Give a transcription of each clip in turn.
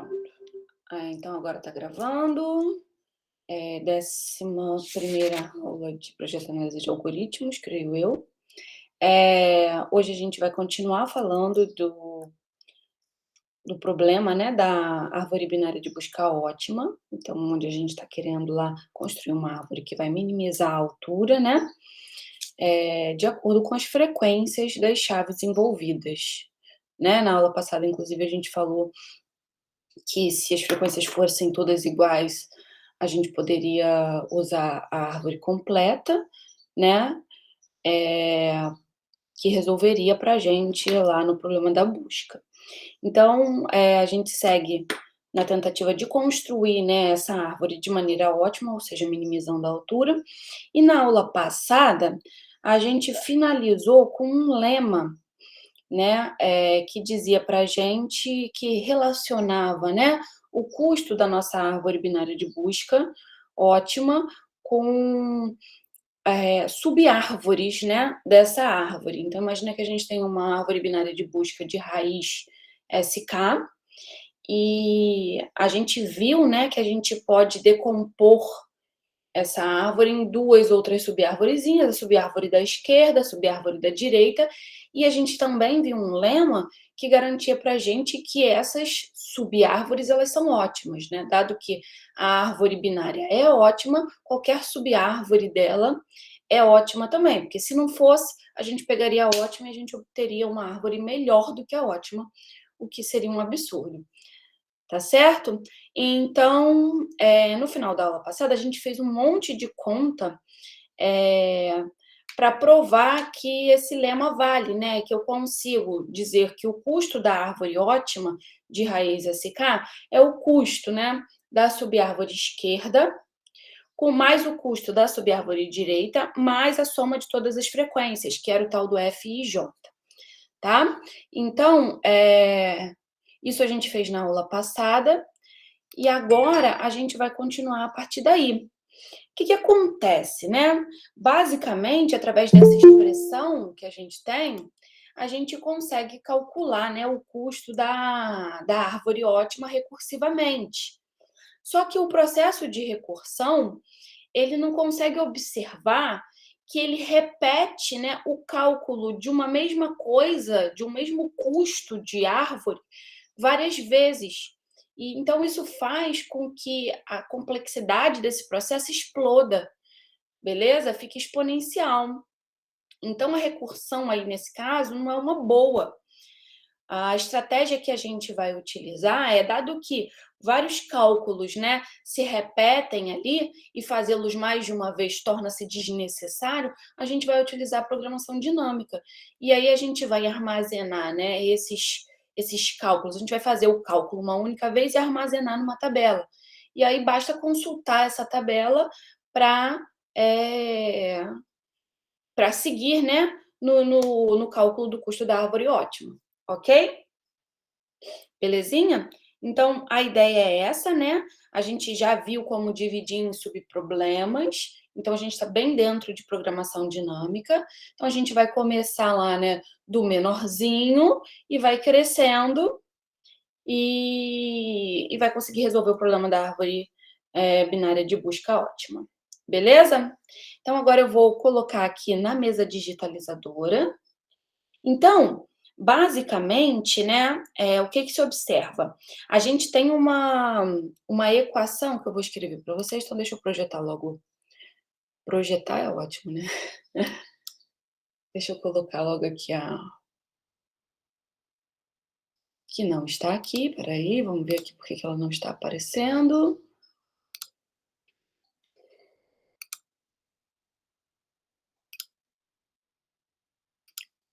Pronto. Então agora tá gravando. 11ª aula de projeto análise de algoritmos, creio eu. Hoje a gente vai continuar falando do problema, né, da árvore binária de busca ótima. Então, onde a gente está querendo lá construir uma árvore que vai minimizar a altura, né, de acordo com as frequências das chaves envolvidas, né. Na aula passada, inclusive, a gente falou que se as frequências fossem todas iguais, a gente poderia usar a árvore completa, né, que resolveria para a gente lá no problema da busca. Então, a gente segue na tentativa de construir, né, essa árvore de maneira ótima, ou seja, minimizando a altura. E na aula passada, a gente finalizou com um lema, né, que dizia para a gente que relacionava, né, o custo da nossa árvore binária de busca ótima com subárvores, né, dessa árvore. Então imagina que a gente tem uma árvore binária de busca de raiz SK, e a gente viu, né, que a gente pode decompor essa árvore em 2 outras subárvorezinhas, a subárvore da esquerda, a subárvore da direita, e a gente também viu um lema que garantia pra gente que essas subárvores, elas são ótimas, né, dado que a árvore binária é ótima, qualquer subárvore dela é ótima também, porque se não fosse, a gente pegaria a ótima e a gente obteria uma árvore melhor do que a ótima, o que seria um absurdo. Tá certo? Então, no final da aula passada, a gente fez um monte de conta, para provar que esse lema vale, né, que eu consigo dizer que o custo da árvore ótima de raiz SK é o custo, né, da subárvore esquerda, com mais o custo da subárvore direita, mais a soma de todas as frequências, que era o tal do F e J, tá? Então, isso a gente fez na aula passada, e agora a gente vai continuar a partir daí. O que acontece, né? Basicamente, através dessa expressão que a gente tem, a gente consegue calcular, né, o custo da árvore ótima recursivamente. Só que o processo de recursão, ele não consegue observar que ele repete, né, o cálculo de uma mesma coisa, de um mesmo custo de árvore, várias vezes. E então isso faz com que a complexidade desse processo exploda, beleza? Fica exponencial. Então a recursão aí nesse caso não é uma boa. A estratégia que a gente vai utilizar é, dado que vários cálculos, né, se repetem ali e fazê-los mais de uma vez torna-se desnecessário, a gente vai utilizar a programação dinâmica. E aí a gente vai armazenar, né, esses cálculos. A gente vai fazer o cálculo uma única vez e armazenar numa tabela. E aí basta consultar essa tabela para para seguir, né, no cálculo do custo da árvore ótima, ok? Belezinha? Então, a ideia é essa, né? A gente já viu como dividir em subproblemas, então a gente está bem dentro de programação dinâmica. Então, a gente vai começar lá, né, do menorzinho e vai crescendo e vai conseguir resolver o problema da árvore binária de busca ótima. Beleza? Então, agora eu vou colocar aqui na mesa digitalizadora. Então, basicamente, né, o que se observa? A gente tem uma equação que eu vou escrever para vocês, então deixa eu projetar logo. Projetar é ótimo, né? Deixa eu colocar logo aqui que não está aqui, espera aí, vamos ver aqui por que ela não está aparecendo.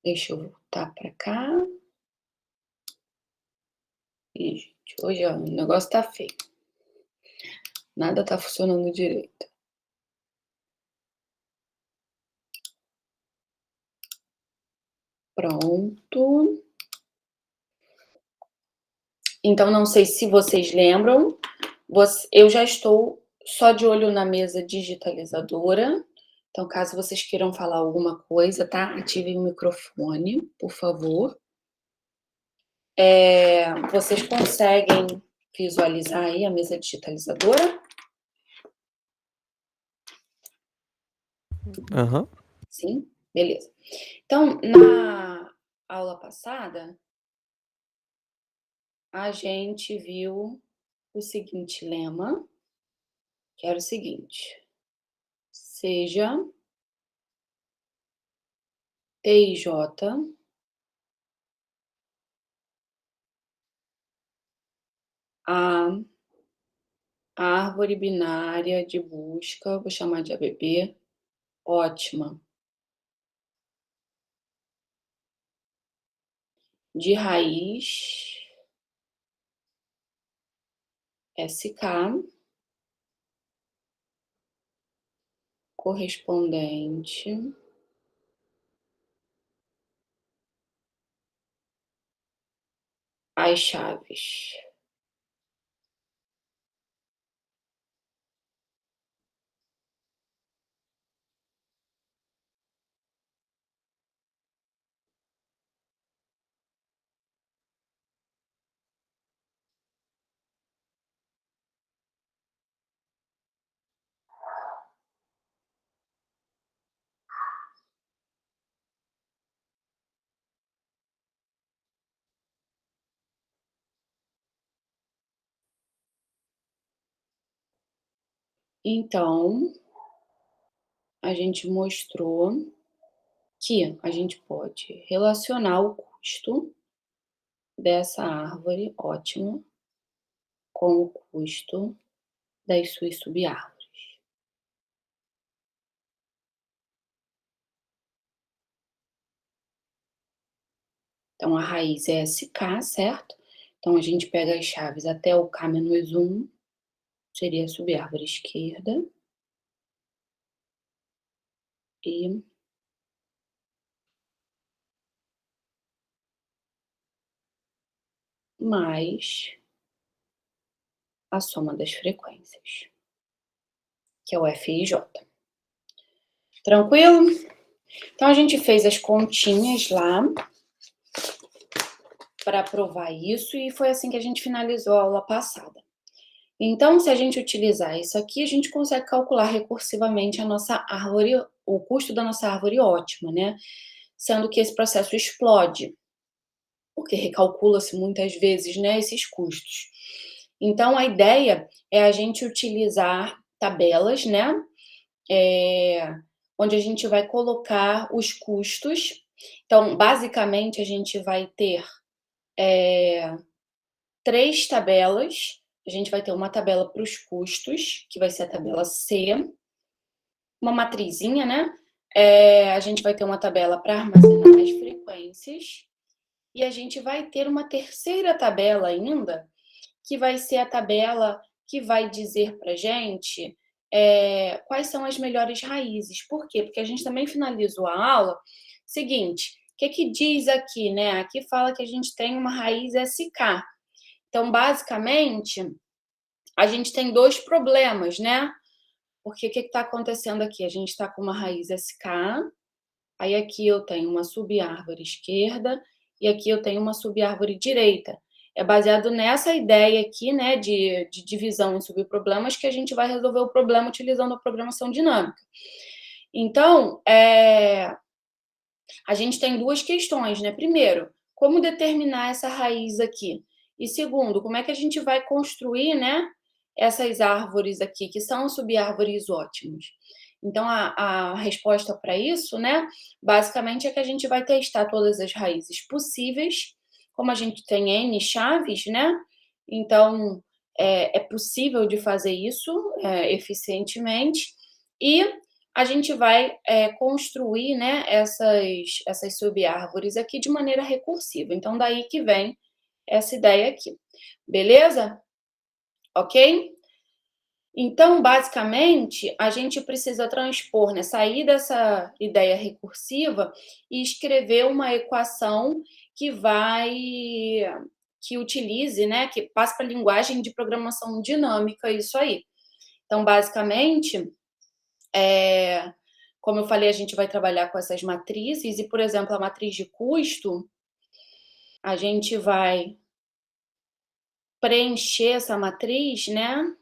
Deixa eu voltar para cá. Ih, gente, hoje, ó, o negócio tá feio. Nada tá funcionando direito. Pronto. Então, não sei se vocês lembram, eu já estou só de olho na mesa digitalizadora. Então, caso vocês queiram falar alguma coisa, tá? Ativem o microfone, por favor. Vocês conseguem visualizar aí a mesa digitalizadora? Aham. Sim? Beleza. Então, na aula passada, a gente viu o seguinte lema, que era o seguinte: seja TIJ a árvore binária de busca, vou chamar de ABB, ótima, de raiz SK correspondente às chaves. Então, a gente mostrou que a gente pode relacionar o custo dessa árvore ótima com o custo das suas subárvores. Então, a raiz é SK, certo? Então, a gente pega as chaves até o K-1, seria a subárvore esquerda, e mais a soma das frequências, que é o FIJ. Tranquilo? Então, a gente fez as continhas lá para provar isso e foi assim que a gente finalizou a aula passada. Então, se a gente utilizar isso aqui, a gente consegue calcular recursivamente a nossa árvore, o custo da nossa árvore ótima, né? Sendo que esse processo explode, porque recalcula-se muitas vezes, né, esses custos. Então, a ideia é a gente utilizar tabelas, né, onde a gente vai colocar os custos. Então, basicamente, a gente vai ter 3 tabelas. A gente vai ter uma tabela para os custos, que vai ser a tabela C, uma matrizinha, né? A gente vai ter uma tabela para armazenar as frequências, e a gente vai ter uma terceira tabela ainda, que vai ser a tabela que vai dizer para a gente quais são as melhores raízes. Por quê? Porque a gente também finalizou a aula. Seguinte, o que diz aqui, né? Aqui fala que a gente tem uma raiz SK. Então, basicamente, a gente tem 2 problemas, né? Porque o que está acontecendo aqui? A gente está com uma raiz SK, aí aqui eu tenho uma subárvore esquerda e aqui eu tenho uma subárvore direita. É baseado nessa ideia aqui, né, de divisão em subproblemas, que a gente vai resolver o problema utilizando a programação dinâmica. Então, a gente tem 2 questões, né? Primeiro, como determinar essa raiz aqui? E segundo, como é que a gente vai construir, né, essas árvores aqui, que são subárvores ótimos? Então, a resposta para isso, né, basicamente é que a gente vai testar todas as raízes possíveis, como a gente tem N chaves, né, então é possível de fazer isso eficientemente, e a gente vai construir, né, essas subárvores aqui de maneira recursiva. Então, daí que vem essa ideia aqui. Beleza? Ok? Então, basicamente, a gente precisa transpor, né, sair dessa ideia recursiva e escrever uma equação que utilize, né, que passe para a linguagem de programação dinâmica, isso aí. Então, basicamente, como eu falei, a gente vai trabalhar com essas matrizes e, por exemplo, a matriz de custo, a gente vai preencher essa matriz, né,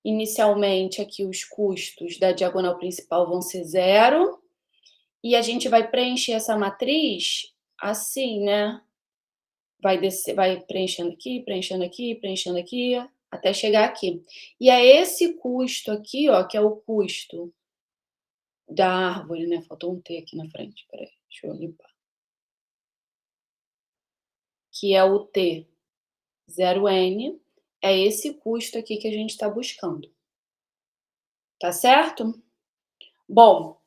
inicialmente aqui os custos da diagonal principal vão ser 0, e a gente vai preencher essa matriz assim, né, vai descer, vai preenchendo aqui, preenchendo aqui, até chegar aqui. E é esse custo aqui, ó, que é o custo da árvore, né, faltou um T aqui na frente, espera aí, deixa eu limpar. Que é o T 0N, é esse custo aqui que a gente está buscando. Tá certo? Bom,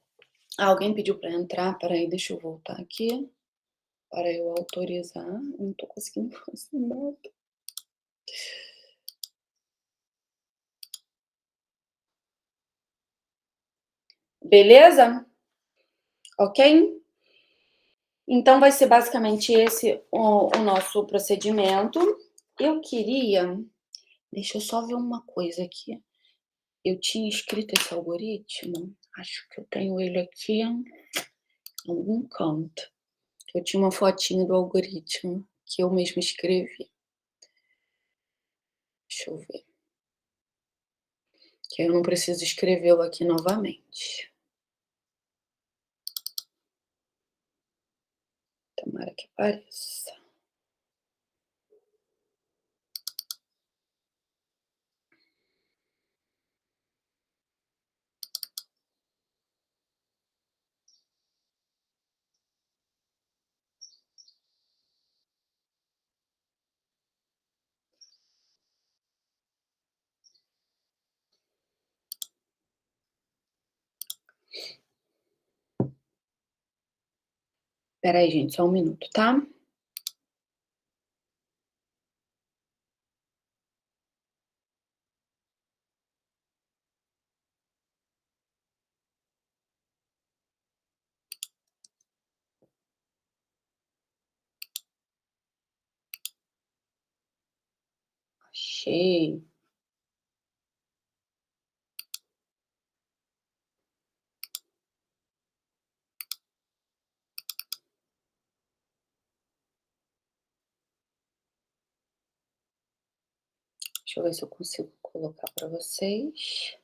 alguém pediu para entrar, espera aí, deixa eu voltar aqui, para eu autorizar, não estou conseguindo fazer nada. Beleza? Ok? Então vai ser basicamente esse o nosso procedimento. Eu queria, deixa eu só ver uma coisa aqui. Eu tinha escrito esse algoritmo, acho que eu tenho ele aqui em algum canto. Eu tinha uma fotinha do algoritmo que eu mesma escrevi. Deixa eu ver. Que eu não preciso escrevê-lo aqui novamente. Tomara que apareça. Espera aí, gente, só um minuto, tá? Achei. Deixa eu ver se eu consigo colocar para vocês.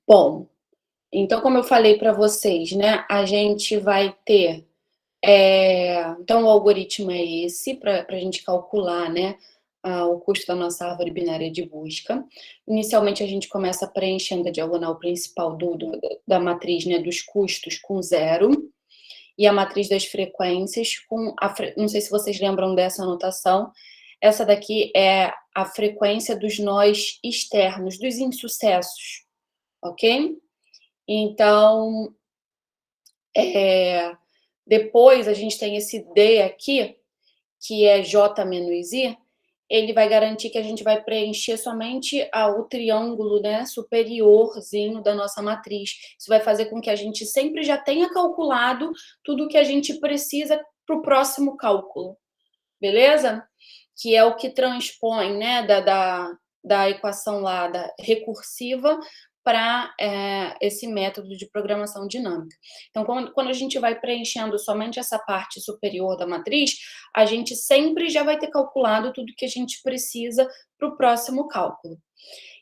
Bom, então como eu falei para vocês, né, a gente vai ter, então o algoritmo é esse, para a gente calcular, né, o custo da nossa árvore binária de busca. Inicialmente a gente começa preenchendo a diagonal principal da matriz, né, dos custos com 0, e a matriz das frequências com não sei se vocês lembram dessa anotação, essa daqui é a frequência dos nós externos, dos insucessos, ok? Então, depois a gente tem esse D aqui, que é J menos I, ele vai garantir que a gente vai preencher somente o triângulo, né, superiorzinho da nossa matriz. Isso vai fazer com que a gente sempre já tenha calculado tudo o que a gente precisa para o próximo cálculo, beleza? Que é o que transpõe, né, da equação lá da recursiva para esse método de programação dinâmica. Então, quando a gente vai preenchendo somente essa parte superior da matriz, a gente sempre já vai ter calculado tudo que a gente precisa para o próximo cálculo.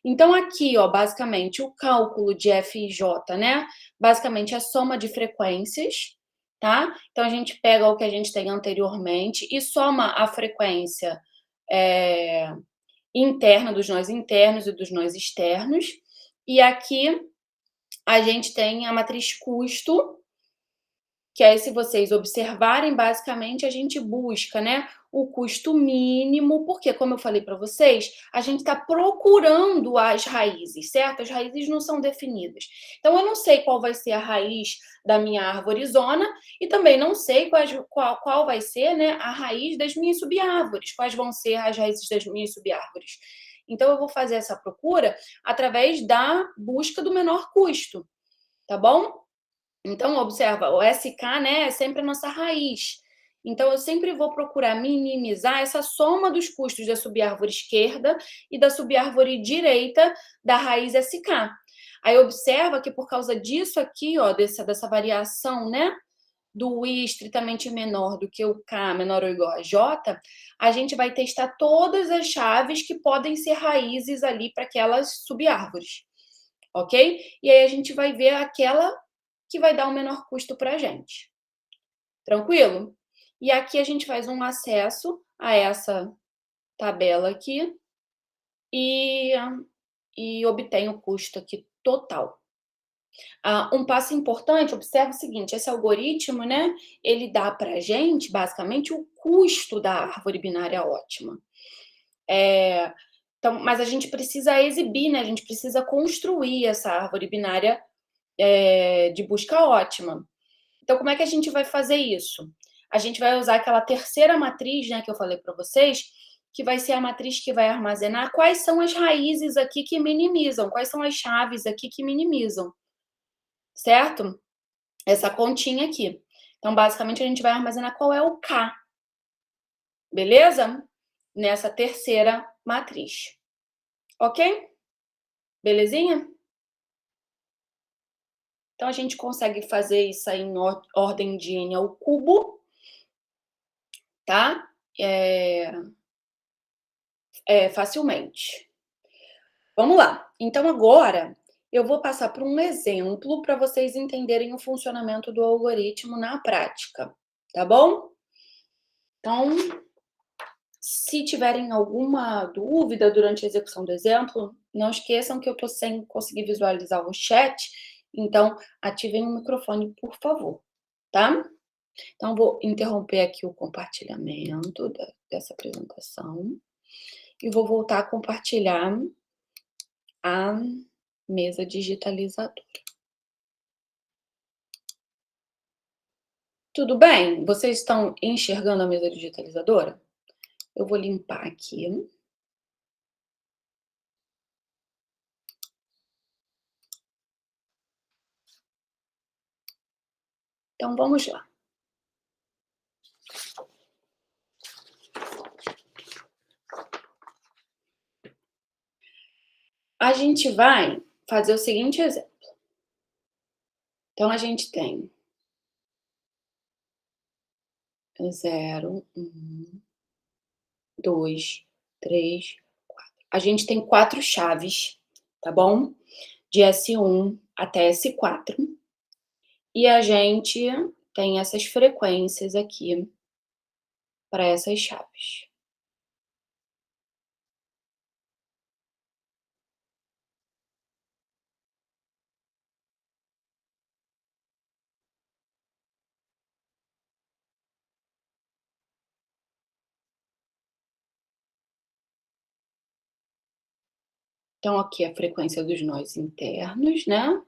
Então, aqui, ó, basicamente, o cálculo de F e J, né? Basicamente, a soma de frequências, tá? Então, a gente pega o que a gente tem anteriormente e soma a frequência interna dos nós internos e dos nós externos. E aqui a gente tem a matriz custo, que aí, se vocês observarem, basicamente a gente busca, né, o custo mínimo, porque, como eu falei para vocês, a gente está procurando as raízes, certo? As raízes não são definidas. Então, eu não sei qual vai ser a raiz da minha árvorezona e também não sei qual vai ser, né, a raiz das minhas subárvores, quais vão ser as raízes das minhas subárvores. Então, eu vou fazer essa procura através da busca do menor custo, tá bom? Então, observa, o SK, né, é sempre a nossa raiz. Então, eu sempre vou procurar minimizar essa soma dos custos da subárvore esquerda e da subárvore direita da raiz SK. Aí, observa que por causa disso aqui, ó, dessa variação, né, do I estritamente menor do que o K menor ou igual a J, a gente vai testar todas as chaves que podem ser raízes ali para aquelas subárvores, ok? E aí a gente vai ver aquela que vai dar o menor custo para a gente. Tranquilo? E aqui a gente faz um acesso a essa tabela aqui e, e obtém o custo aqui total. Um passo importante, observa o seguinte, esse algoritmo, né, ele dá para a gente, basicamente, o custo da árvore binária ótima. Então, mas a gente precisa exibir, né, a gente precisa construir essa árvore binária de busca ótima. Então, como é que a gente vai fazer isso? A gente vai usar aquela terceira matriz, né, que eu falei para vocês, que vai ser a matriz que vai armazenar quais são as raízes aqui que minimizam, quais são as chaves aqui que minimizam, certo? Essa continha aqui. Então, basicamente, a gente vai armazenar qual é o K, beleza? Nessa terceira matriz. Ok? Belezinha? Então, a gente consegue fazer isso aí em ordem de n ao cubo, tá? Facilmente. Vamos lá. Então, agora, eu vou passar por um exemplo para vocês entenderem o funcionamento do algoritmo na prática, tá bom? Então, se tiverem alguma dúvida durante a execução do exemplo, não esqueçam que eu estou sem conseguir visualizar o chat, então ativem o microfone, por favor, tá? Então, vou interromper aqui o compartilhamento dessa apresentação e vou voltar a compartilhar a mesa digitalizadora. Tudo bem? Vocês estão enxergando a mesa digitalizadora? Eu vou limpar aqui. Então, vamos lá. A gente vai fazer o seguinte exemplo. Então, a gente tem 0, 1, 2, 3, 4. A gente tem 4 chaves, tá bom? De S1 até S4. E a gente tem essas frequências aqui para essas chaves. Então, aqui a frequência dos nós internos, né?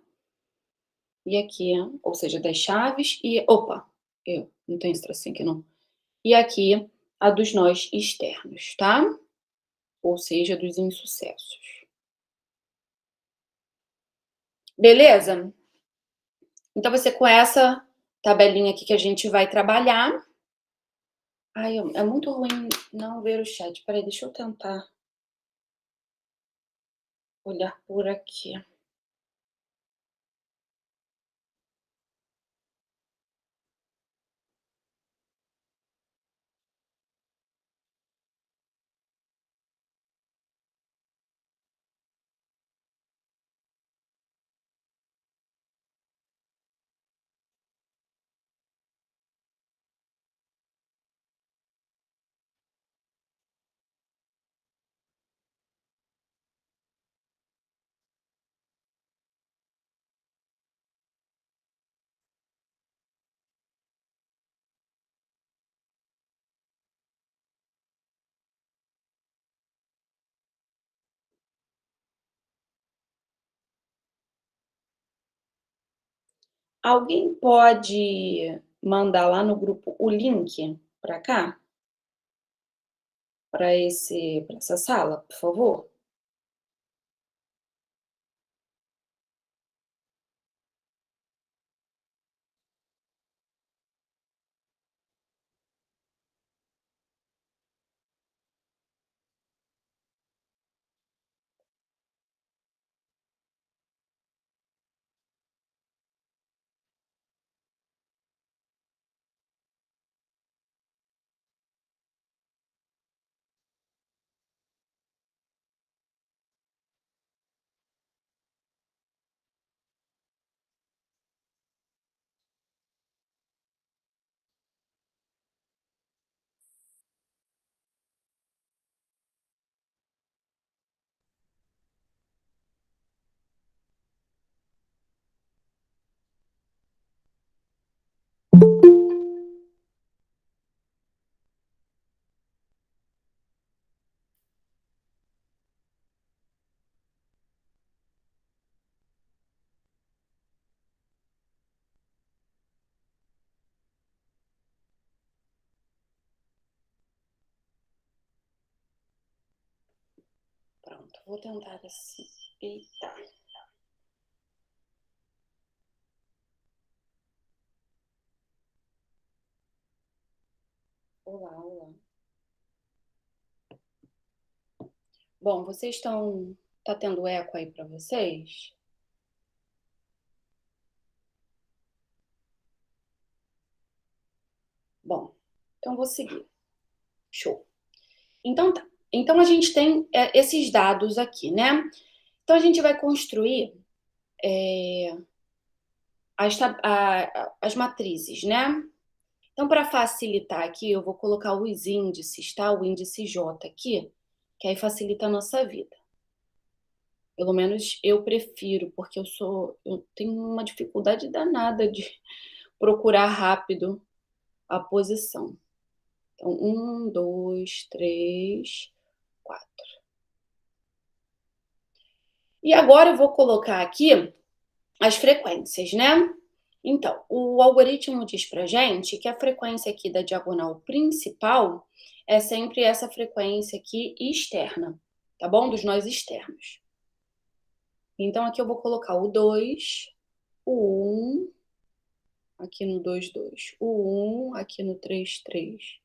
E aqui, ou seja, das chaves e... Opa, eu não tenho esse tracinho aqui não. E aqui a dos nós externos, tá? Ou seja, dos insucessos. Beleza? Então, vai ser com essa tabelinha aqui que a gente vai trabalhar. Ai, é muito ruim não ver o chat. Peraí, deixa eu tentar olhar por aqui. Alguém pode mandar lá no grupo o link para cá? Para essa sala, por favor? Pronto, vou tentar assim. Eita. Olá, olá. Bom, vocês estão. Tá tendo eco aí para vocês? Bom, então vou seguir. Show. Então tá. Então a gente tem esses dados aqui, né? Então a gente vai construir as matrizes, né? Então, para facilitar aqui, eu vou colocar os índices, tá? O índice J aqui, que aí facilita a nossa vida. Pelo menos eu prefiro, porque eu tenho uma dificuldade danada de procurar rápido a posição. Então, 1, 2, 3, 4. E agora eu vou colocar aqui as frequências, né? Então, o algoritmo diz pra gente que a frequência aqui da diagonal principal é sempre essa frequência aqui externa, tá bom? Dos nós externos. Então, aqui eu vou colocar o 2, o 1, aqui no 2, 2, o 1, aqui no 3, 3,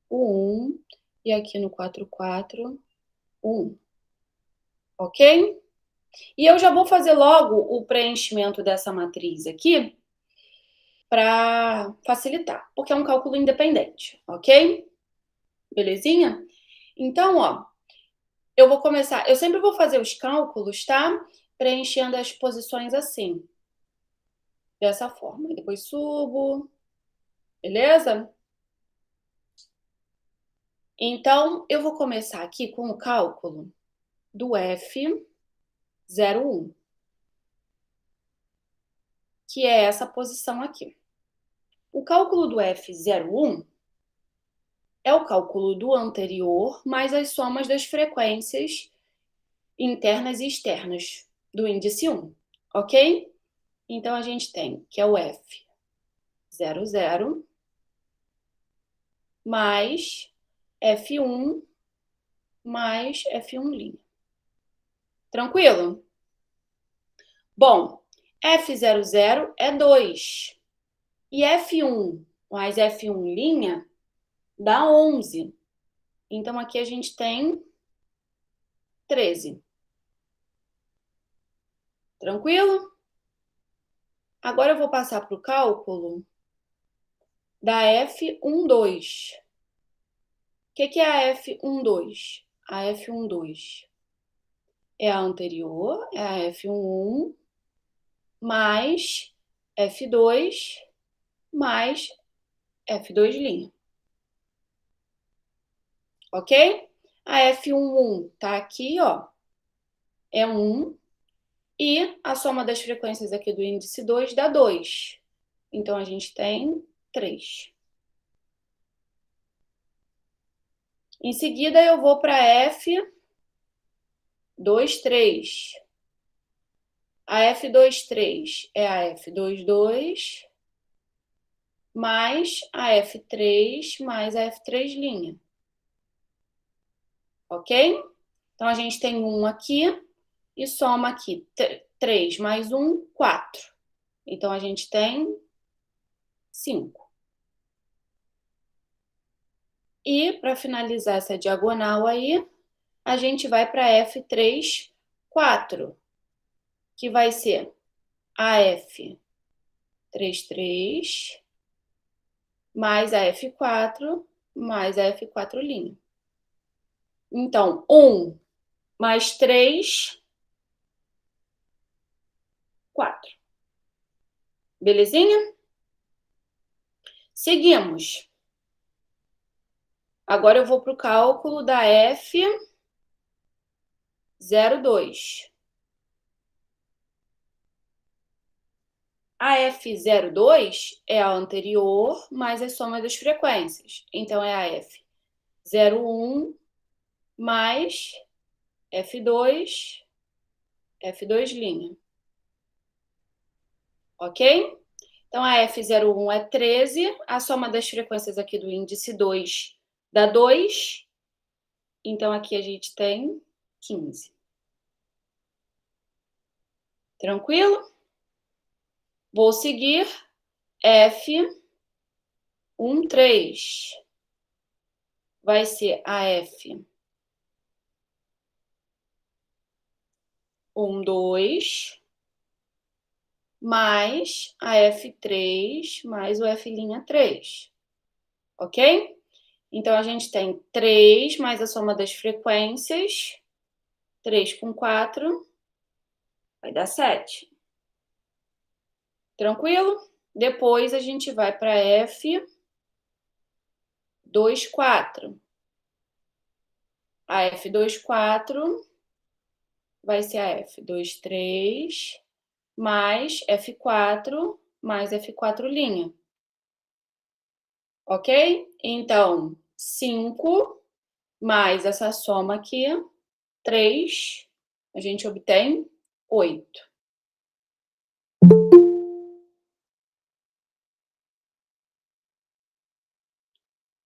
o 1, e aqui no 4, 4, o 1. Ok? E eu já vou fazer logo o preenchimento dessa matriz aqui para facilitar, porque é um cálculo independente, ok? Belezinha? Então, ó, eu vou começar. Eu sempre vou fazer os cálculos, tá? Preenchendo as posições assim, dessa forma. Depois subo, beleza? Então, eu vou começar aqui com o cálculo do F01, que é essa posição aqui. O cálculo do F01 é o cálculo do anterior mais as somas das frequências internas e externas do índice 1, ok? Então, a gente tem que é o F00 mais F1 mais F1'. Tranquilo? Bom, F00 é 2. E F1 mais F1' dá 11. Então, aqui a gente tem 13. Tranquilo? Agora eu vou passar para o cálculo da F12. O que é a F12? A F12 é a anterior, é a F11 mais F2 mais F2'. Ok? A F11 tá aqui, ó, é 1. E a soma das frequências aqui do índice 2 dá 2. Então, a gente tem 3. Em seguida, eu vou para F23. A F23 é a F22 mais a F3 mais a F3'. Ok? Então, a gente tem 1 aqui e soma aqui 3 mais 1, 4. Então, a gente tem 5. E, para finalizar essa diagonal aí, a gente vai para F3, 4, que vai ser a F33 mais a F4 mais a F4'. Então, 1 mais 3, 4. Belezinha? Seguimos. Agora eu vou para o cálculo da F02. A F02 é a anterior mais a soma das frequências. Então, é a F01 mais F2, F2'. Ok? Então, a F01 é 13, a soma das frequências aqui do índice 2 dá 2. Então, aqui a gente tem 15. Tranquilo? Vou seguir F13. Vai ser a F12 mais a F3 mais o F'3. Ok? Então, a gente tem 3 mais a soma das frequências. 3 com 4 vai dar 7. Tranquilo? Depois, a gente vai para F24. A F24 vai ser a F23 mais F4 mais F4'. Ok? Então, 5 mais essa soma aqui, 3, a gente obtém 8.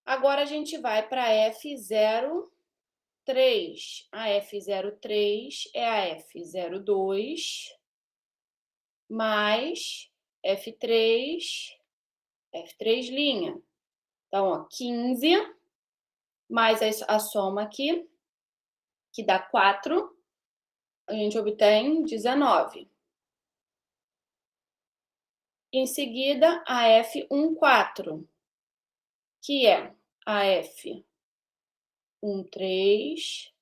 Agora, a gente vai para F03. A F03 é a F02 mais F3, F3'. Então, ó, 15 mais a soma aqui, que dá 4, a gente obtém 19. Em seguida, a F14, que é a F13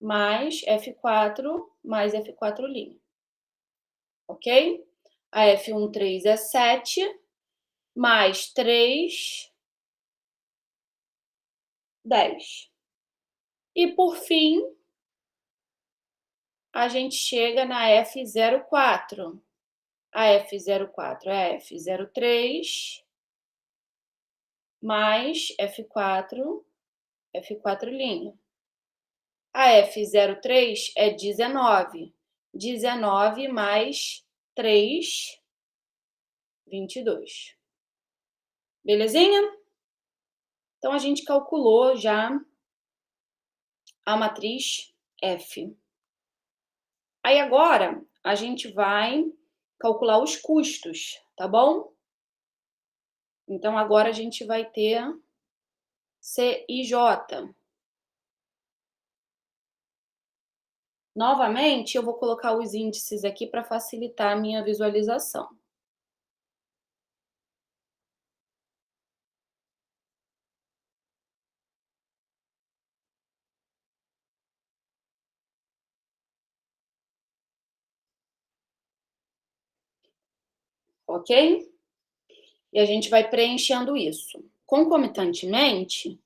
mais F4 mais F4'. Ok? A F13 é 7, mais 3, 10. E, por fim, a gente chega na F04. A F04 é a F03 mais F4, F4'. A F03 é 19. 19 mais 3, 22. Belezinha? Então, a gente calculou já a matriz F. Aí, agora, a gente vai calcular os custos, tá bom? Então, agora a gente vai ter C e J. Novamente, eu vou colocar os índices aqui para facilitar a minha visualização. Ok? E a gente vai preenchendo isso. Concomitantemente,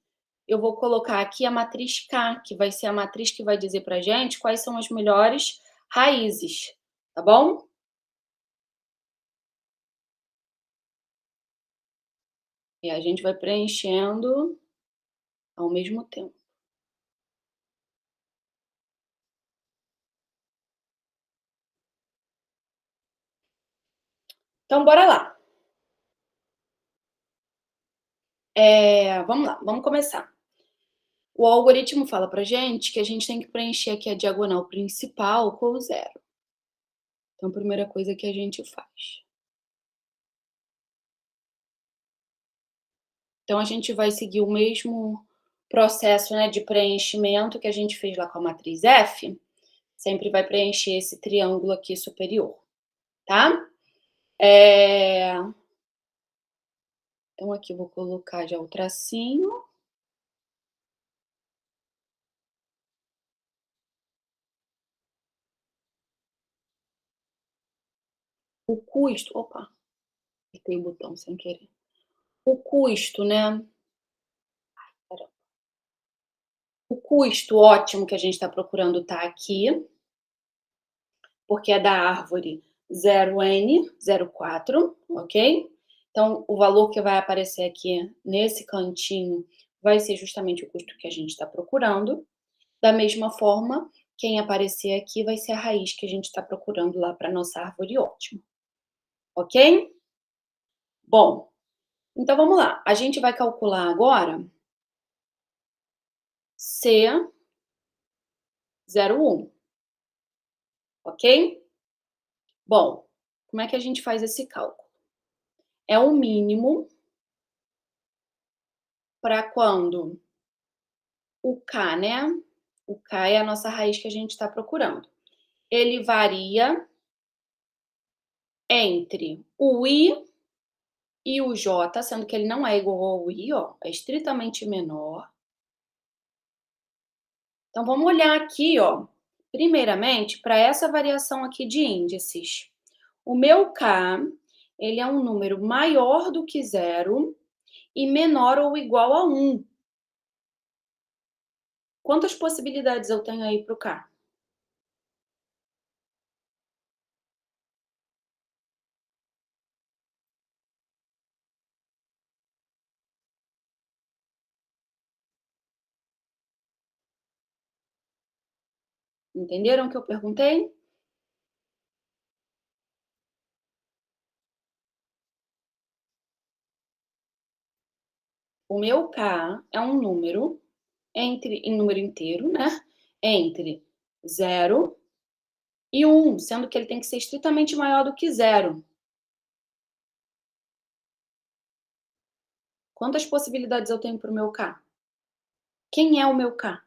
eu vou colocar aqui a matriz K, que vai ser a matriz que vai dizer para a gente quais são as melhores raízes, tá bom? E a gente vai preenchendo ao mesmo tempo. Então, bora lá. Vamos lá, vamos começar. O algoritmo fala pra gente que a gente tem que preencher aqui a diagonal principal com o zero. Então, a primeira coisa que a gente faz. Então, a gente vai seguir o mesmo processo, né, de preenchimento que a gente fez lá com a matriz F. Sempre vai preencher esse triângulo aqui superior, tá? Então, aqui eu vou colocar já o tracinho. O custo... Opa, apertei o botão sem querer. O custo, né? O custo ótimo que a gente está procurando tá aqui, porque é da árvore 0n04, ok? Então, o valor que vai aparecer aqui nesse cantinho vai ser justamente o custo que a gente está procurando. Da mesma forma, quem aparecer aqui vai ser a raiz que a gente está procurando lá para nossa árvore ótima, ok? Bom, então vamos lá. A gente vai calcular agora C01, ok? Bom, como é que a gente faz esse cálculo? É o mínimo para quando o K, né? O K é a nossa raiz que a gente está procurando. Ele varia entre o I e o J, sendo que ele não é igual ao I, ó, é estritamente menor. Então, vamos olhar aqui, ó, primeiramente, para essa variação aqui de índices. O meu K, ele é um número maior do que zero e menor ou igual a 1. Quantas possibilidades eu tenho aí para o K? Entenderam o que eu perguntei? O meu K é um número em número inteiro, né? Entre 0 e 1, sendo que ele tem que ser estritamente maior do que zero. Quantas possibilidades eu tenho para o meu K? Quem é o meu K?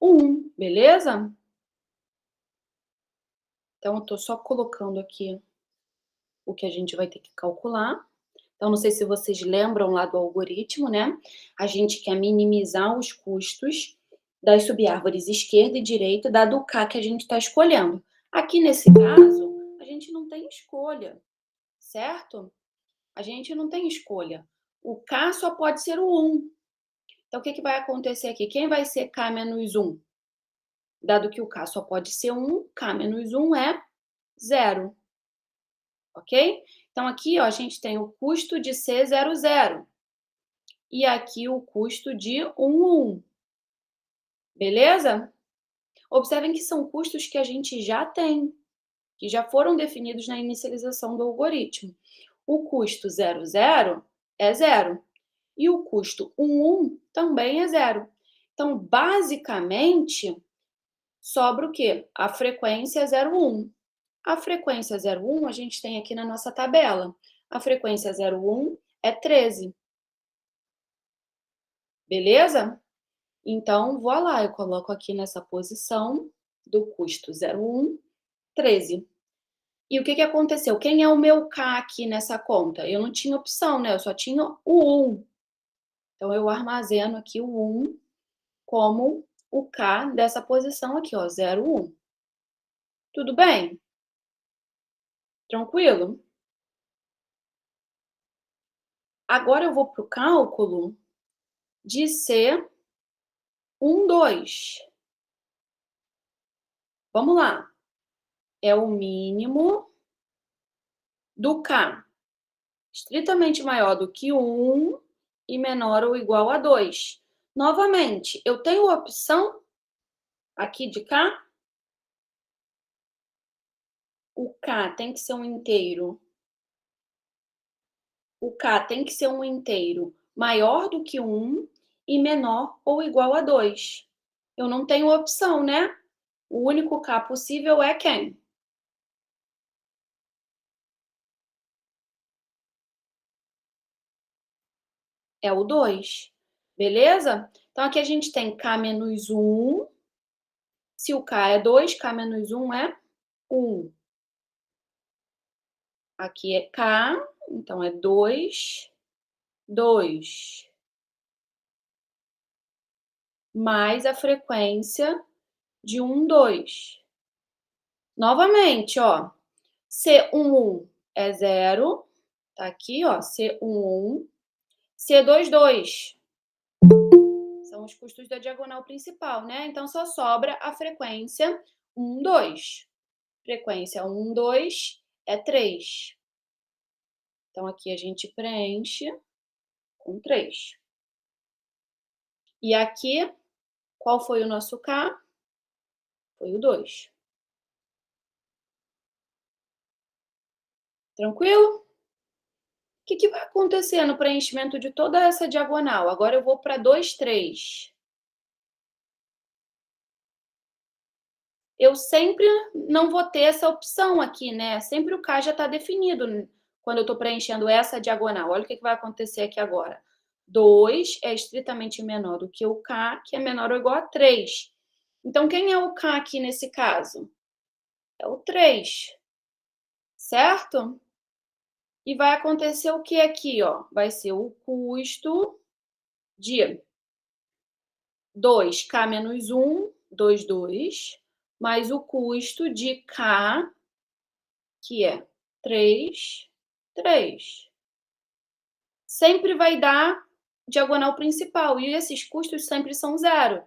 1, beleza? Então, eu estou só colocando aqui o que a gente vai ter que calcular. Então, não sei se vocês lembram lá do algoritmo, né? A gente quer minimizar os custos das subárvores esquerda e direita, dado o K que a gente está escolhendo. Aqui nesse caso, a gente não tem escolha, certo? A gente não tem escolha. O K só pode ser o 1. Então, o que vai acontecer aqui? Quem vai ser K menos 1? Dado que o K só pode ser 1, K menos 1 é 0. Ok? Então, aqui ó, a gente tem o custo de C00 e aqui o custo de 1. Beleza? Observem que são custos que a gente já tem, que já foram definidos na inicialização do algoritmo. O custo 00 é 0 e o custo 11 também é 0. Então, basicamente, sobra o quê? A frequência 01. A frequência 01 a gente tem aqui na nossa tabela. A frequência 01 é 13. Beleza? Então, vou lá, eu coloco aqui nessa posição do custo 01, 13. E o que aconteceu? Quem é o meu K aqui nessa conta? Eu não tinha opção, né? Eu só tinha o 1. Então, eu armazeno aqui o 1 como o K dessa posição aqui, ó, 01. Tudo bem? Tranquilo? Agora eu vou para o cálculo de C12. Vamos lá. É o mínimo do K, estritamente maior do que 1 e menor ou igual a 2. Novamente, eu tenho a opção Aqui de cá, o K tem que ser um inteiro. O K tem que ser um inteiro maior do que 1 e menor ou igual a 2. Eu não tenho opção, né? O único K possível é quem? É o 2. Beleza? Então, aqui a gente tem K menos 1. Se o K é 2, K menos 1 é 1. Aqui é K, então é 2, 2. Mais a frequência de 1, 2. Novamente, ó, C11 é 0, tá aqui, ó, C11. C22 são os custos da diagonal principal, né? Então, só sobra a frequência 1, 2. Frequência 1, 2 é 3. Então, aqui a gente preenche com 3. E aqui, qual foi o nosso K? Foi o 2. Tranquilo? O que vai acontecer no preenchimento de toda essa diagonal? Agora eu vou para 2, 3. Eu sempre não vou ter essa opção aqui, né? Sempre o K já está definido quando eu estou preenchendo essa diagonal. Olha o que vai acontecer aqui agora. 2 é estritamente menor do que o K, que é menor ou igual a 3. Então, quem é o K aqui nesse caso? É o 3, certo? E vai acontecer o que aqui, ó? Vai ser o custo de 2K menos 1, 2, 2, mais o custo de K, que é 3, 3. Sempre vai dar diagonal principal, e esses custos sempre são zero.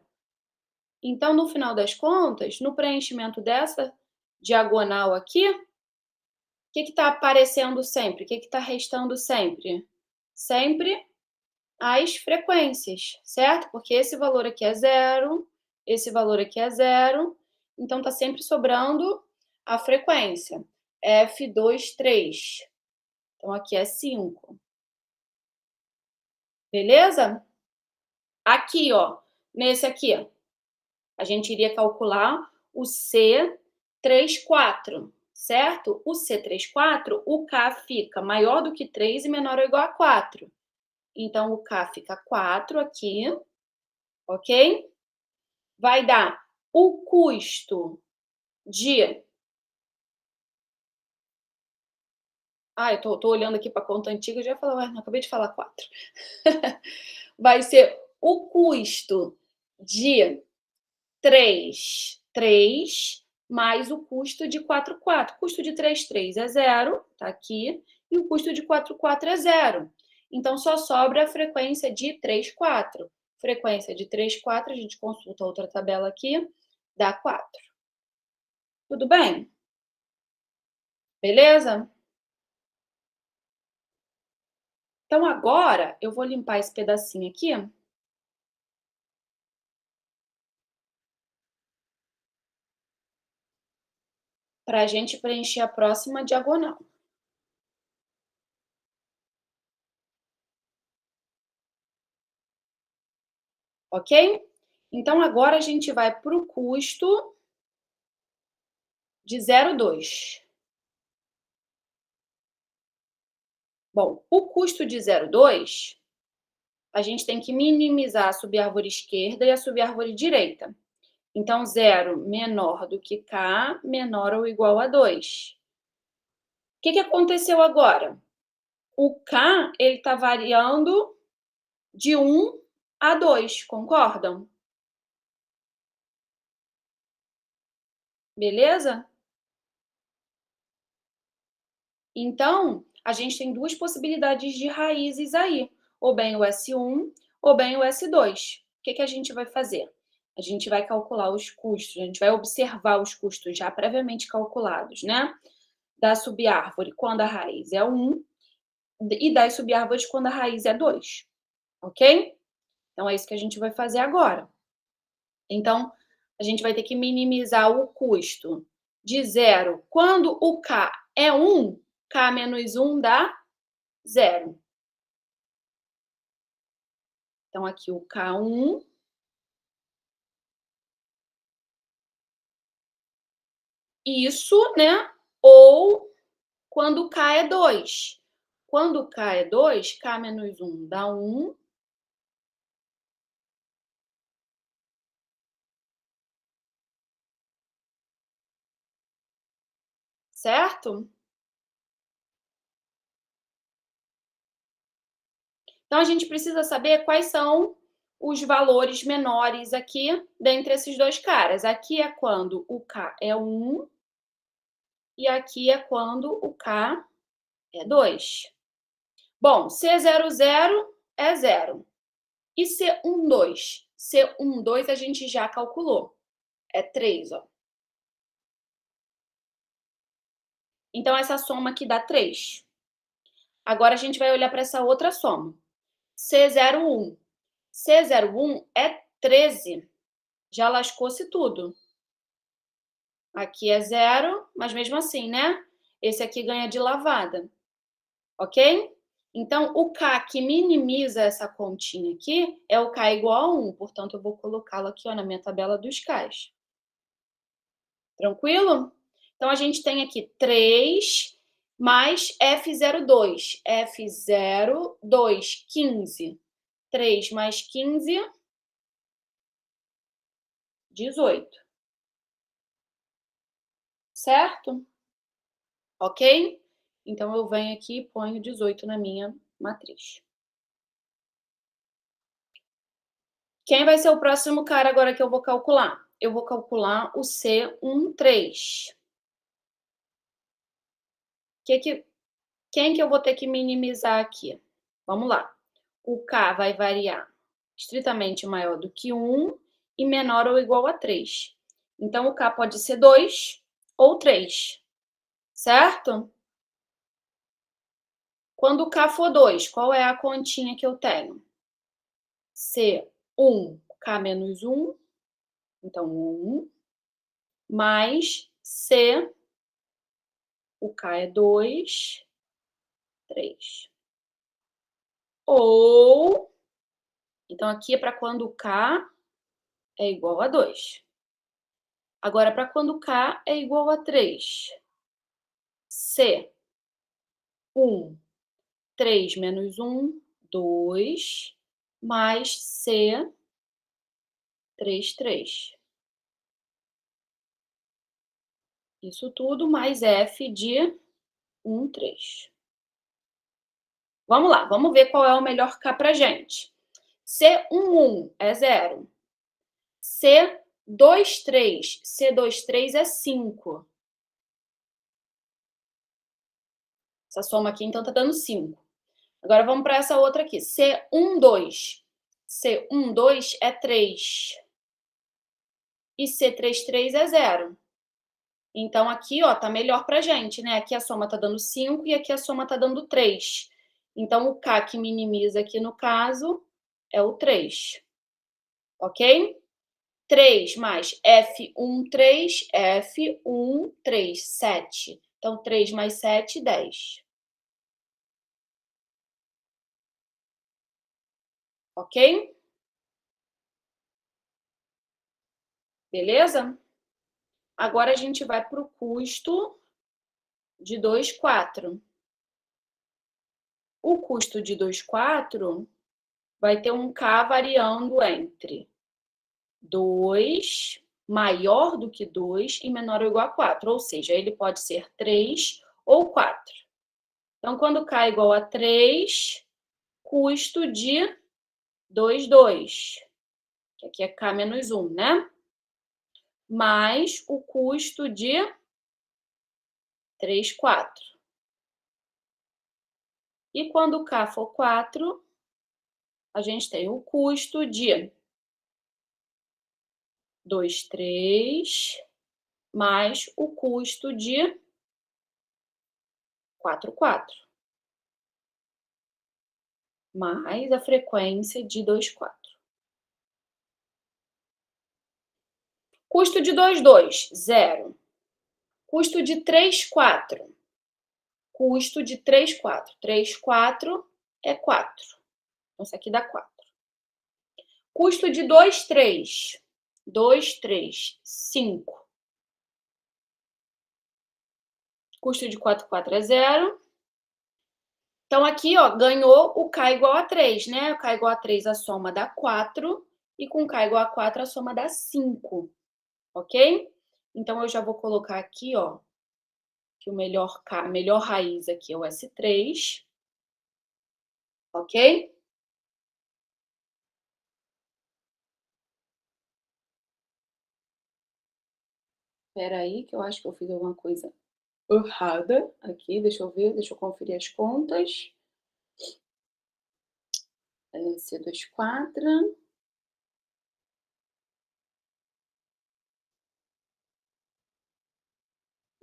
Então, no final das contas, no preenchimento dessa diagonal aqui, o que está aparecendo sempre? O que está restando sempre? Sempre as frequências, certo? Porque esse valor aqui é zero, esse valor aqui é zero, então está sempre sobrando a frequência. F23. Então, aqui é 5. Beleza? Aqui, ó, nesse aqui, a gente iria calcular o C34, certo? O C34, o K fica maior do que 3 e menor ou igual a 4. Então, o K fica 4 aqui, ok? Vai dar o custo de... eu tô olhando aqui para a conta antiga e já ia falar, ué, não acabei de falar 4. Vai ser o custo de 3, 3, mais o custo de 4, 4. O custo de 3, 3 é zero, tá aqui, e o custo de 4, 4 é zero. Então, só sobra a frequência de 3, 4. Frequência de 3, 4, a gente consulta outra tabela aqui, dá 4. Tudo bem? Beleza? Então, agora, eu vou limpar esse pedacinho aqui. Para a gente preencher a próxima diagonal. Ok? Então, agora a gente vai para o custo de 0,2. Bom, o custo de 0,2, a gente tem que minimizar a subárvore esquerda e a subárvore direita. Então, 0 menor do que K, menor ou igual a 2. O que aconteceu agora? O K está variando de 1 a 2, concordam? Beleza? Então, a gente tem duas possibilidades de raízes aí, ou bem o S1 ou bem o S2. O que a gente vai fazer? A gente vai calcular os custos, a gente vai observar os custos já previamente calculados, né? Da subárvore quando a raiz é 1 e das subárvores quando a raiz é 2, ok? Então, é isso que a gente vai fazer agora. Então, A gente vai ter que minimizar o custo de 0. Quando o K é 1, K menos 1 dá 0. Então, aqui o K1. Isso, né? Ou quando o K é 2. Quando o K é 2, K menos 1 dá 1. Certo? Então, a gente precisa saber quais são os valores menores aqui dentre esses dois caras. Aqui é quando o K é 1 e aqui é quando o K é 2. Bom, C00 é 0. E C12? C12 a gente já calculou. É 3, ó. Então, essa soma aqui dá 3. Agora, a gente vai olhar para essa outra soma. C01. C01 é 13. Já lascou-se tudo. Aqui é 0, mas mesmo assim, né? Esse aqui ganha de lavada. Ok? Então, o K que minimiza essa continha aqui é o K igual a 1. Portanto, eu vou colocá-lo aqui, ó, na minha tabela dos Ks. Tranquilo? Então, a gente tem aqui 3 mais F02. F02, 15. 3 mais 15, 18. Certo? Ok? Então, eu venho aqui e ponho 18 na minha matriz. Quem vai ser o próximo cara agora que eu vou calcular? Eu vou calcular o C13. Quem que eu vou ter que minimizar aqui? Vamos lá. O K vai variar estritamente maior do que 1 e menor ou igual a 3. Então, o K pode ser 2 ou 3, certo? Quando o K for 2, qual é a continha que eu tenho? C1, K menos 1, então 1, mais C, o K é 2, 3. Ou, então aqui é para quando o K é igual a 2. Agora, para quando K é igual a 3. C, 1, 3 menos 1, 2, mais C, 3, 3. Isso tudo mais F de 1, 3. Vamos lá, vamos ver qual é o melhor K para gente. C11 é 0. C23. C23 é 5. Essa soma aqui, então, tá dando 5. Agora, vamos para essa outra aqui. C12. C12 é 3. E C33 é 0. Então, aqui, ó, tá melhor pra gente, né? Aqui a soma tá dando 5 e aqui a soma tá dando 3. Então, o K que minimiza aqui, no caso, é o 3. Ok? 3 mais F13, F13, 7. Então, 3 mais 7, 10. Ok? Beleza? Agora a gente vai para o custo de 2,4. O custo de 2,4 vai ter um K variando entre 2, maior do que 2 e menor ou igual a 4. Ou seja, ele pode ser 3 ou 4. Então, quando K é igual a 3, custo de 2,2. Que aqui é K menos 1, né? Mais o custo de 3,4. E quando o K for 4, a gente tem o custo de 2,3 mais o custo de 4,4. Mais a frequência de 2,4. Custo de 2, 2, 0. Custo de 3, 4. Custo de 3, 4. 3, 4 é 4. Então, isso aqui dá 4. Custo de 2, 3. 2, 3, 5. Custo de 4, 4 é 0. Então, aqui, ó, ganhou o K igual a 3, né? O K igual a 3, a soma dá 4. E com K igual a 4, a soma dá 5. Ok? Então, eu já vou colocar aqui, ó, que o melhor K, a melhor raiz aqui é o S3. Ok? Espera aí, que eu acho que eu fiz alguma coisa errada aqui. Deixa eu ver, deixa eu conferir as contas. C24.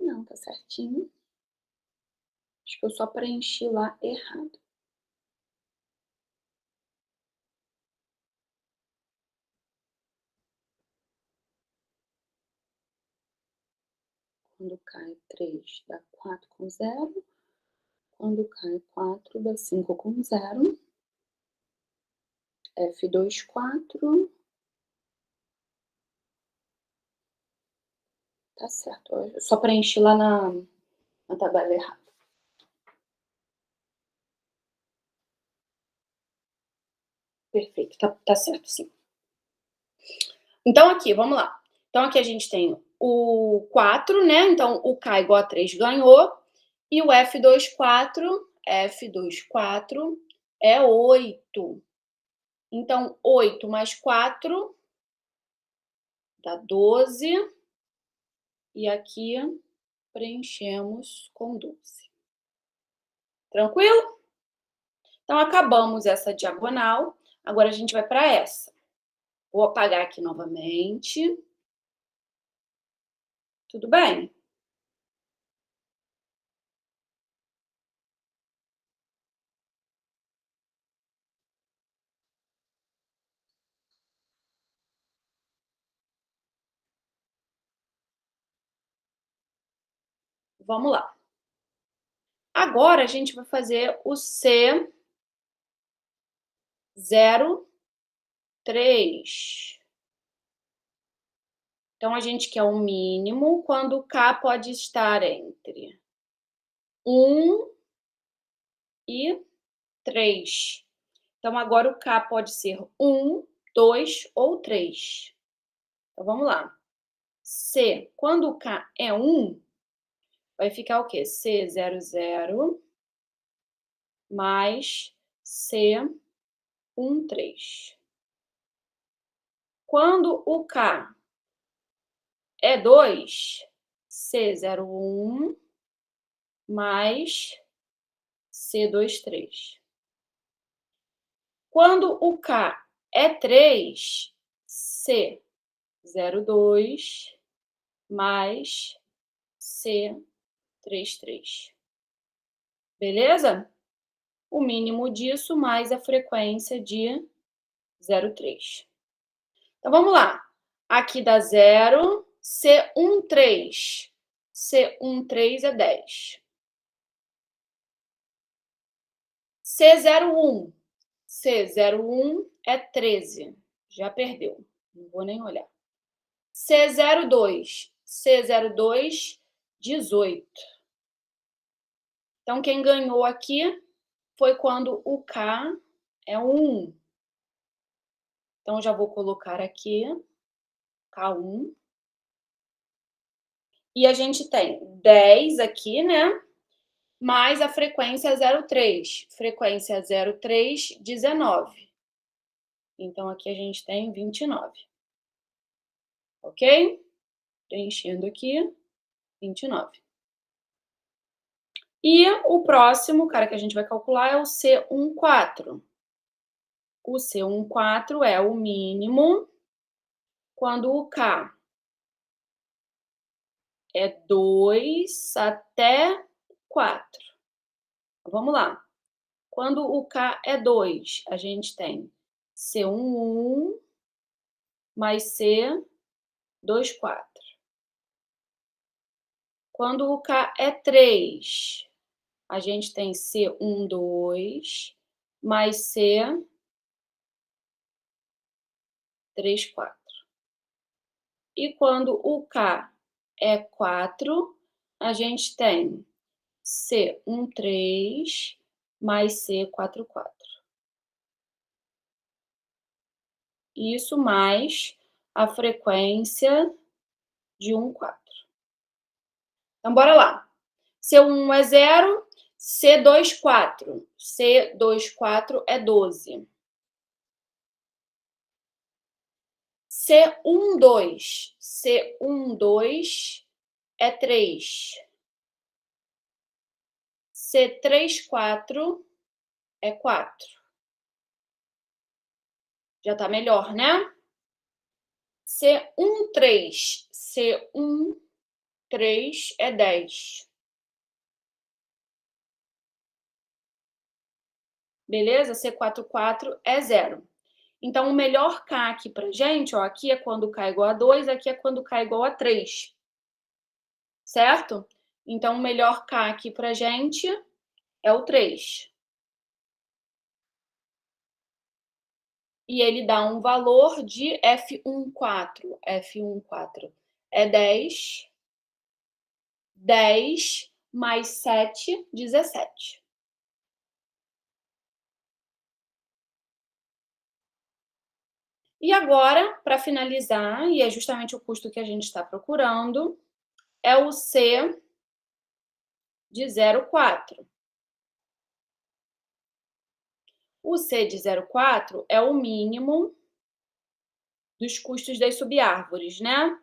Não, tá certinho. Acho que eu só preenchi lá errado. Quando cai 3, dá 4 com 0. Quando cai 4, dá 5 com 0. F2, 4. Tá certo. Eu só preenchi lá na tabela errada. Perfeito, tá certo, sim. Então, aqui, vamos lá. Então, aqui a gente tem o 4, né? Então, o K igual a 3 ganhou. E o F2, 4 é 8. Então, 8 mais 4 dá 12. E aqui preenchemos com 12. Tranquilo? Então, acabamos essa diagonal. Agora, a gente vai para essa. Vou apagar aqui novamente. Tudo bem? Vamos lá. Agora, a gente vai fazer o C03. Então, a gente quer o mínimo quando o K pode estar entre 1 e 3. Então, agora o K pode ser 1, 2 ou 3. Então, vamos lá. C, quando o K é 1, vai ficar o quê? C00 mais C13. Quando o K é 2, C01 mais C23. Quando o K é 3, C02 mais C33. Beleza? O mínimo disso mais a frequência de 0,3. Então, vamos lá. Aqui dá 0, C13. C13 é 10. C01. C01 é 13. Já perdeu. Não vou nem olhar. C02. C02, 18. Então, quem ganhou aqui foi quando o K é 1. Então, já vou colocar aqui K1. E a gente tem 10 aqui, né? Mais a frequência 03. Frequência 03, 19. Então, aqui a gente tem 29. Ok? Preenchendo aqui, 29. E o próximo, cara, que a gente vai calcular é o C14. O C14 é o mínimo quando o K é 2 até 4. Vamos lá. Quando o K é 2, a gente tem C11 mais C13. 2, 4. Quando o K é 3, a gente tem C, 1, 2, mais C, 3, 4. E quando o K é 4, a gente tem C, 1, 3, mais C, 4, 4. Isso mais a frequência de 1, 4. Então, bora lá. C1 é 0, C2, 4. C2, 4 é 12. C1, 2. C1, 2 é 3. C3, 4 é 4. Já tá melhor, né? C1, 3. C1, 3 é 10. Beleza? C4, 4 é 0. Então, o melhor K aqui pra gente, ó, aqui é quando K é igual a 2, aqui é quando K é igual a 3. Certo? Então, o melhor K aqui pra gente é o 3. E ele dá um valor de F14. F14 é 10. 10 mais 7, 17. E agora, para finalizar, e é justamente o custo que a gente está procurando, é o C de 0,4. O C de 0,4 é o mínimo dos custos das subárvores, né?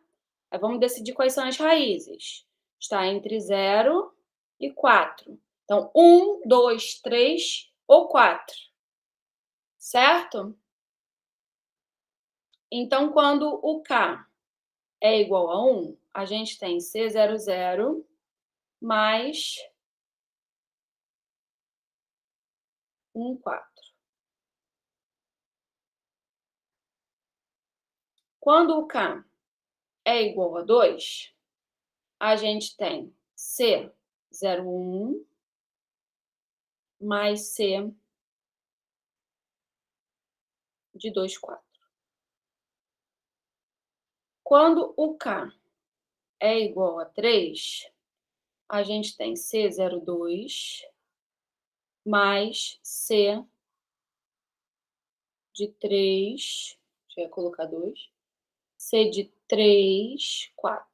Aí vamos decidir quais são as raízes. Está entre 0 e 4. Então, 1, 2, 3 ou 4. Certo? Então, quando o K é igual a 1, a gente tem C00 mais 1, 4. Quando o K é igual a 2, a gente tem C01 mais C de 2, 4. Quando o K é igual a 3, a gente tem C02 mais C de 3, deixa eu colocar 2, C de 3, 4.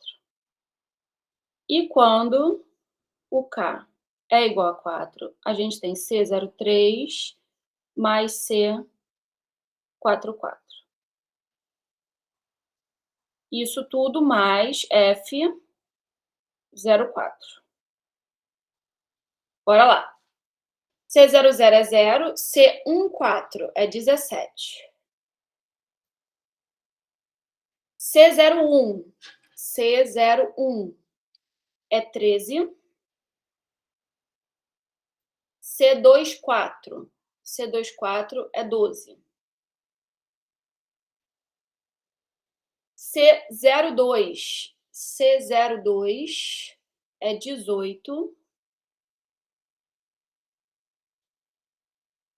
E quando o K é igual a 4, a gente tem C03 mais C44. Isso tudo mais F04. Bora lá. C00 é 0, C14 é 17. C01 é 13. C24 é 12. C02 é 18.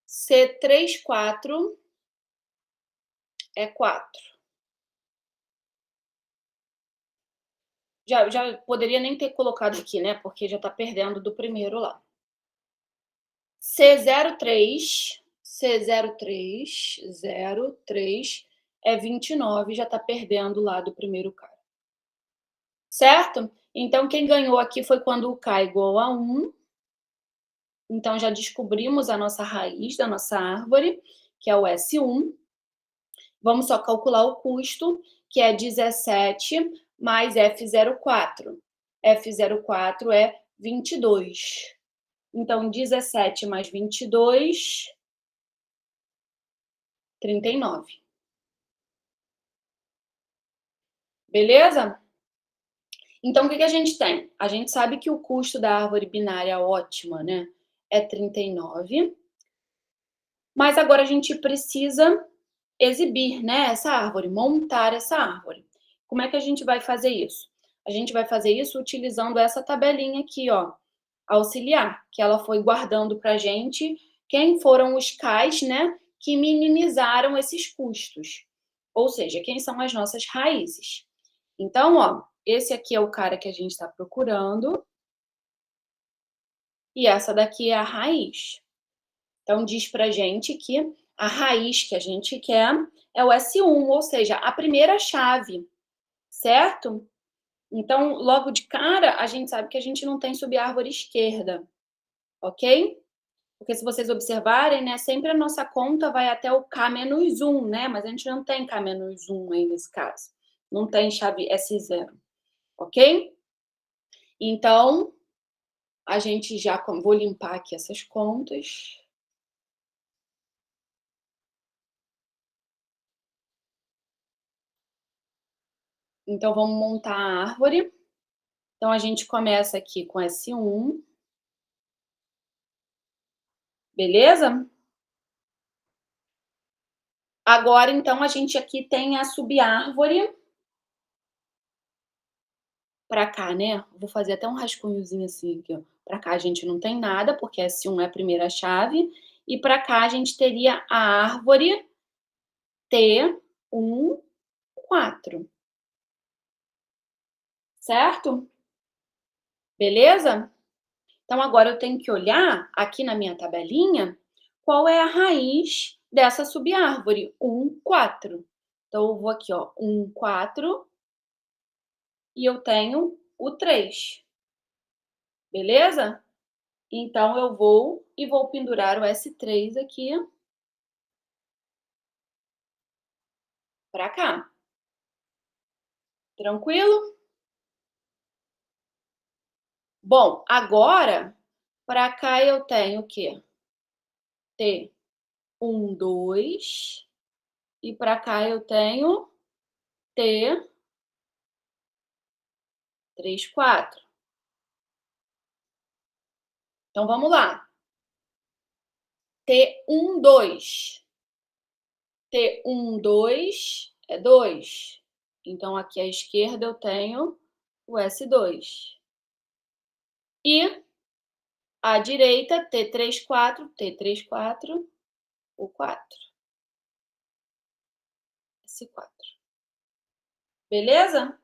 C34 é 4. Já poderia nem ter colocado aqui, né? Porque já tá perdendo do primeiro lá. C03 é 29, já tá perdendo lá do primeiro cara. Certo? Então, quem ganhou aqui foi quando o K é igual a 1. Então, já descobrimos a nossa raiz da nossa árvore, que é o S1. Vamos só calcular o custo, que é 17 mais F04. F04 é 22. Então, 17 mais 22, 39. Beleza? Então, o que a gente tem? A gente sabe que o custo da árvore binária ótima, né, é 39. Mas agora a gente precisa exibir, né, essa árvore, montar essa árvore. Como é que a gente vai fazer isso? A gente vai fazer isso utilizando essa tabelinha aqui, ó, auxiliar, que ela foi guardando para a gente quem foram os CAs, né, que minimizaram esses custos. Ou seja, quem são as nossas raízes. Então, ó, esse aqui é o cara que a gente está procurando. E essa daqui é a raiz. Então, diz pra gente que a raiz que a gente quer é o S1, ou seja, a primeira chave, certo? Então, logo de cara, a gente sabe que a gente não tem subárvore esquerda, ok? Porque se vocês observarem, né, sempre a nossa conta vai até o K-1, né? Mas a gente não tem K-1 aí nesse caso. Não tem chave S0, ok? Então, a gente já... Vou limpar aqui essas contas. Então, vamos montar a árvore. Então, a gente começa aqui com S1, beleza? Agora, então, a gente aqui tem a subárvore para cá, né? Vou fazer até um rascunhozinho assim aqui, ó. Para cá a gente não tem nada, porque S1 é a primeira chave. E para cá a gente teria a árvore T1, 4. Certo? Beleza? Então, agora eu tenho que olhar aqui na minha tabelinha qual é a raiz dessa subárvore, 1, 4. Então, eu vou aqui, ó, 1, 4, e eu tenho o 3, beleza? Então, eu vou pendurar o S3 aqui para cá. Tranquilo? Bom, agora, para cá eu tenho o quê? T1, 2, e para cá eu tenho T3, 4. Então, vamos lá. T1, 2. T1, 2 é 2. Então, aqui à esquerda eu tenho o S2. E à direita, T3, 4, T3, 4, o 4. S4. Beleza?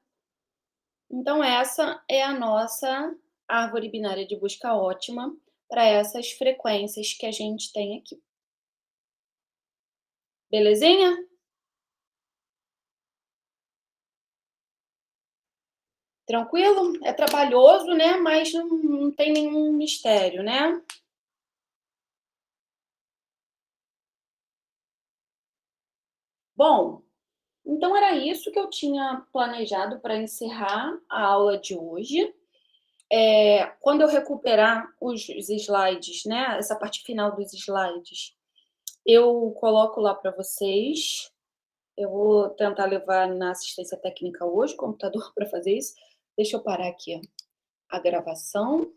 Então, essa é a nossa árvore binária de busca ótima para essas frequências que a gente tem aqui. Belezinha? Tranquilo? É trabalhoso, né? Mas não tem nenhum mistério, né? Bom, então era isso que eu tinha planejado para encerrar a aula de hoje. Quando eu recuperar os slides, né, essa parte final dos slides, eu coloco lá para vocês. Eu vou tentar levar na assistência técnica hoje o computador para fazer isso. Deixa eu parar aqui a gravação.